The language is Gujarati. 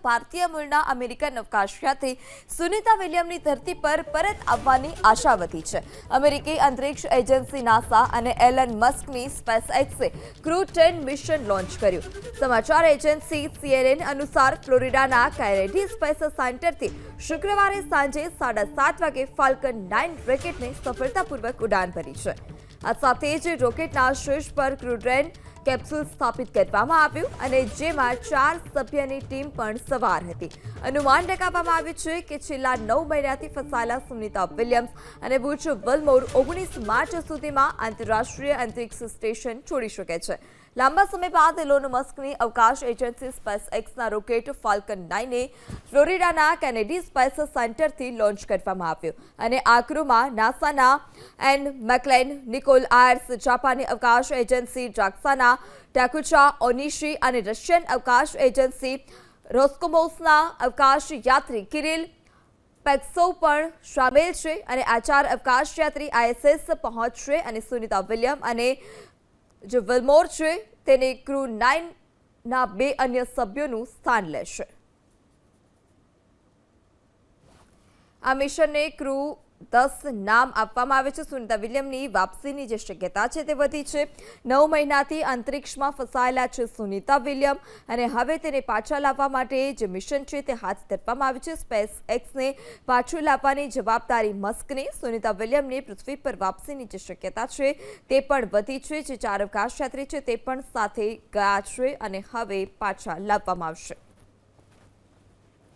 ભારતીય મૂળના અમેરિકન અવકાશયાત્રી સુનિતા વિલિયમની ધરતી પર પરત આવવાની આશા વધી છે। અમેરિકી અંતરિક્ષ એજન્સી નાસા અને એલન મસ્કની સ્પેસએક્સે ક્રૂ 10 મિશન લોન્ચ કર્યું। સમાચાર એજન્સી CNN અનુસાર ફ્લોરિડાના કેનેડી સ્પેસ સેન્ટરથી શુક્રવારે સાંજે 7:30 વાગે ફાલ્કન 9 રોકેટને સફળતાપૂર્વક ઉડાન ભરી છે। આ સાથે જ રોકેટના શીર્ષ પર ક્રૂ 10 કેપ્સ્યુલ સ્થાપિત કરવામાં આવ્યું અને જેમાં 4 સભ્યની ટીમ પણ સવાર હતી। અનુમાન લગાવવામાં આવ્યું છે કે છેલ્લા 9 મહિનાથી ફસાયેલા સુનિતા વિલિયમ્સ અને બુચ વિલ્મોર 19 માર્ચ સુધીમાં આંતરરાષ્ટ્રીય અંતરિક્ષ સ્ટેશન છોડી શકે છે। લાંબા સમય બાદ એલોન મસ્કની અવકાશ એજન્સી સ્પેસએક્સના રોકેટ ફાલ્કન 9ને ફ્લોરિડાના કેનેડી સ્પેસ સેન્ટરથી લોન્ચ કરવામાં આવ્યું અને આ ક્રૂમાં નાસાના એન મેકલેન, નિકોલ આયર્સ, જાપાની અવકાશ એજન્સી જાક્સાના ટાકુચા ઓનિશી અને રશિયન અવકાશ એજન્સી રોસ્કોમોસના અવકાશ યાત્રી કિરિલ પેક્સોવ પણ શામેલ છે અને આ 4 અવકાશયાત્રી ISS પહોંચશે અને સુનિતા વિલિયમ અને જે વિલ્મોર છે તેને ક્રૂ 9ના 2 અન્ય સભ્યોનું સ્થાન લેશે। આ મિશનને ક્રૂ 10 નામ આપવામાં આવે છે। સુનિતા વિલિયમની વાપસીની જે શક્યતા છે તે વધી છે। 9 મહિનાથી અંતરિક્ષમાં ફસાયેલા છે સુનિતા વિલિયમ અને હવે તેને પાછા લાવવા માટે જે મિશન છે તે હાથ ધરવામાં આવ્યું છે। સ્પેસ એક્સને પાછું લાવવાની જવાબદારી મસ્કની, સુનિતા વિલિયમની પૃથ્વી પર વાપસીની જે શક્યતા છે તે પણ વધી છે। જે 4 અવકાશયાત્રી છે તે પણ સાથે ગયા છે અને હવે પાછા લાવવામાં આવશે।